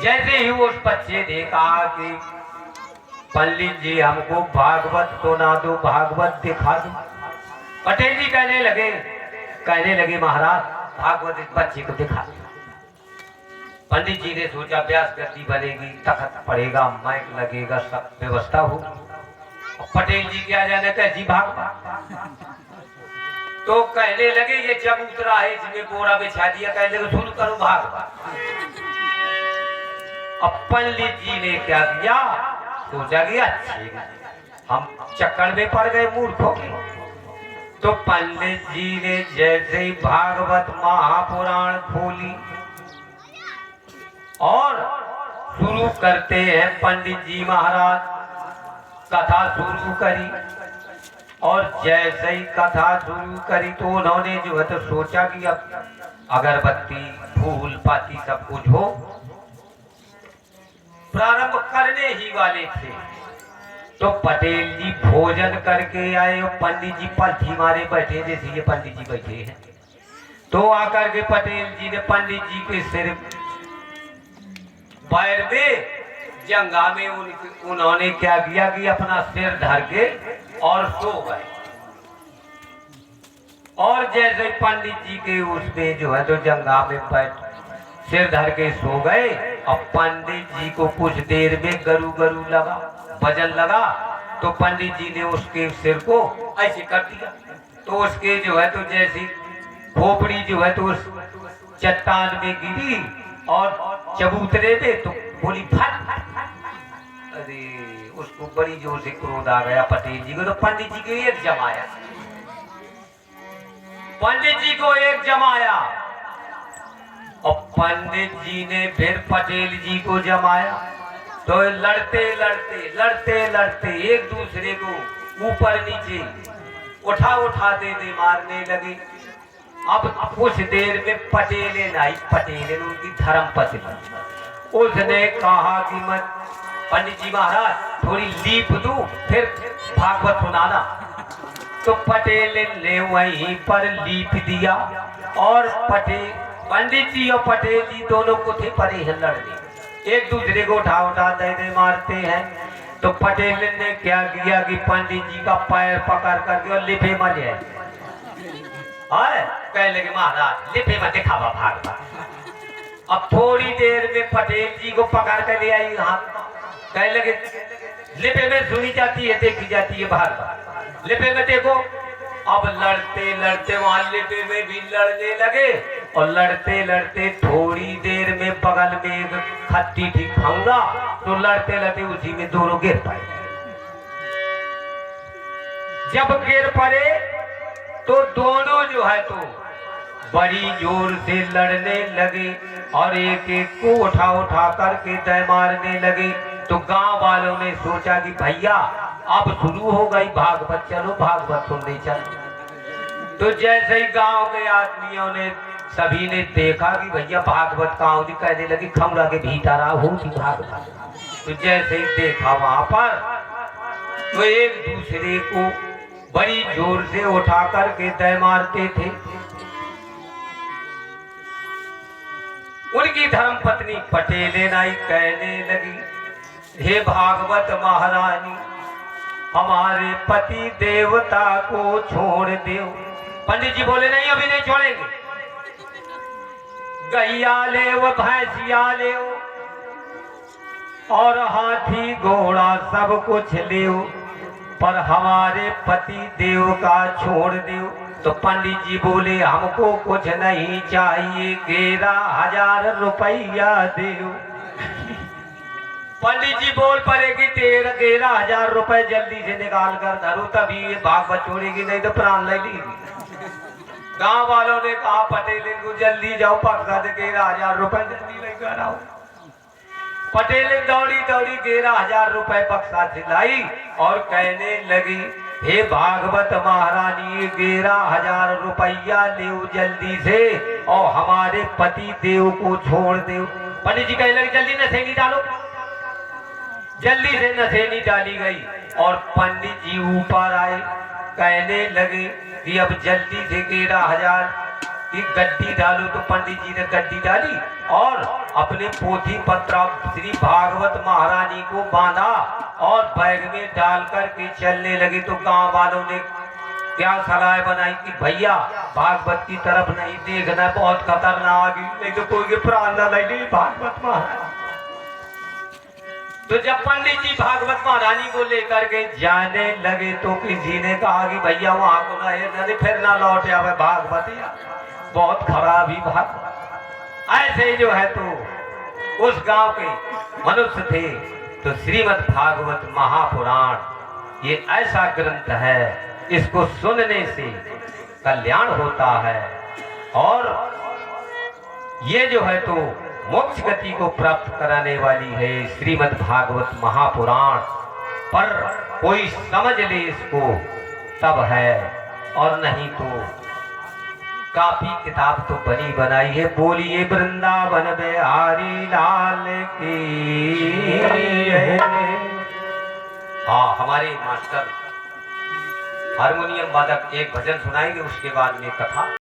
जैसे ही उस बच्चे ने कहा कि पंडित जी हमको भागवत सुना दो, भागवत दिखा दो, पटेल जी कहने लगे महाराज भागवत इस बच्चे को दिखा दो। पंडित जी ने सोचा व्यास गद्दी बनेगी, तख्त पड़ेगा, माइक लगेगा, सब व्यवस्था हो। पटेल जी क्या जाने कहे जी भागवत। तो कहने लगे ये जब उतरा है इसमें बोरा बिछा दिया, कहने लगे शुरू करो भागवत। अब पंडित जी ने क्या किया, सोचा कि अच्छे हम चक्कर में पड़ गए मूर्खों के। तो पंडित जी ने जैसे ही भागवत महापुराण खोली और शुरू करते हैं पंडित जी महाराज कथा शुरू करी। और जैसे ही कथा शुरू करी तो उन्होंने जो है तो सोचा कि अब अगरबत्ती फूल पाती सब कुछ हो, प्रारंभ करने ही वाले थे। तो पटेल जी भोजन करके आए और पंडित जी पलथी मारे बैठे, जैसे ये पंडित जी बैठे हैं। तो आकर के पटेल जी ने पंडित जी के सिर पैर में जंगा में उन्होंने क्या किया कि अपना सिर धर के और सो गए। और जैसे पंडित जी के उसमें जो है तो जंगा में बैठ सिर धर के सो गए। अब पंडित जी को कुछ देर में गरू गरू लगा, वजन लगा। तो पंडित जी ने उसके सिर को ऐसे कर दिया। तो उसके जो है तो जैसी खोपड़ी जो है तो उस चट्टान में गिरी और चबूतरे में तो बोली फट। अरे उसको बड़ी जोर से क्रोध आ गया पटेल जी को। तो पंडित जी को एक जमाया, पंडित जी को एक जमाया और पंडित जी ने फिर पटेल जी को जमाया। तो लड़ते लड़ते एक दूसरे को ऊपर नीचे उठा दे मारने लगे। अब कुछ देर में पटेल उनकी धर्म पत्नी, उसने कहा कि मत पंडित जी महाराज थोड़ी लीप दूं फिर भागवत सुनाना। तो पटेल ने वहीं पर लीप दिया और पंडित जी और पटेल जी दोनों को थे परे हैं लड़ने, एक दूसरे को उठा दे मारते हैं। तो पटेल ने क्या किया कि पंडित जी का पैर पकड़ करके और लिपे में ले आए। कहने लगे महाराज लिपे में दिखावा भागवत। अब थोड़ी देर में पटेल जी को पकड़ कर ले आई हाथ। कहने लगे लिपे में सुनी जाती है, देखी जाती है भागवत, लिपे में देखो। अब लड़ते वहां लिपे में भी लड़ने लगे और लड़ते थोड़ी देर में बगल में एक खट्टी थी खंगा। तो लड़ते उसी में दोनों गिर पड़े। जब गिर पड़े तो दोनों जो है तो बड़ी जोर से लड़ने लगे और एक एक को उठा करके दे मारने लगे। तो गांव वालों ने सोचा कि भैया अब शुरू हो गई भागवत, चलो भागवत सुनने चलो। तो जैसे ही गांव के आदमियों ने सभी ने देखा कि भैया भागवत कहाँ होती, कहने लगी खमरा के भीतर होती भागवत। तो जैसे ही देखा वहां पर तो एक दूसरे को बड़ी जोर से उठा करके दे मारते थे। उनकी धर्म पत्नी पटेलें आई, कहने लगी हे भागवत महारानी हमारे पति देवता को छोड़ दो। पंडित जी बोले नहीं अभी नहीं छोड़ेंगे, गैया ले वो भैंसिया ले और हाथी घोड़ा सब कुछ ले, पर हमारे पति देव का छोड़ दो। तो पंडित जी बोले हमको कुछ नहीं चाहिए, 11,000 रुपया दो। पंडित जी बोल पड़ेगी 11,000 रुपए जल्दी से निकाल कर धरो, तभी ये भागवत छोड़ेगी, नहीं तो प्राण ले लेगी। गांव वालों ने कहा पटेल को जल्दी जाओ पक्का दे 11,000 रुपए जल्दी लेकर आओ। पटेल दौड़ी 11,000 रुपए बक्सा सिलाई और कहने लगी हे भागवत महारानी 11,000 रुपया ले जल्दी से और हमारे पति देव को छोड़ दो। पंडित जी कहने लगे जल्दी नशेनी डालो। जल्दी से नशेनी डाली गई और पंडित जी ऊपर आए, कहने लगे कि अब जल्दी से 11,000 कि गड्डी डालो, तो पंडित जी ने गड्डी डाली और अपने पोथी पत्रा श्री भागवत महारानी को बांधा और बैग में डाल करके चलने लगे। तो गांव वालों ने क्या सलाह बनाई कि भैया भागवत की तरफ नहीं देखना, बहुत खतरनाक है, नहीं तो कोई के प्राण न लगे भागवत महारानी। तो जब पंडित जी भागवत महारानी को लेकर के जाने लगे तो किसी ने कहा कि भैया वहां को नहीं, फिर ना लौट आवे भागवत, या बहुत खराब ही भागवत। ऐसे जो है तो उस गांव के मनुष्य थे। तो श्रीमद् भागवत महापुराण ये ऐसा ग्रंथ है, इसको सुनने से कल्याण होता है और ये जो है तो मोक्ष गति को प्राप्त कराने वाली है श्रीमद् भागवत महापुराण। पर कोई समझ ले इसको तब है, और नहीं तो काफी किताब तो बनी बनाई है। बोलिए वृंदावन बिहारी लाल की। हाँ, हमारे मास्टर हारमोनियम वादक एक भजन सुनाएंगे, उसके बाद में कथा।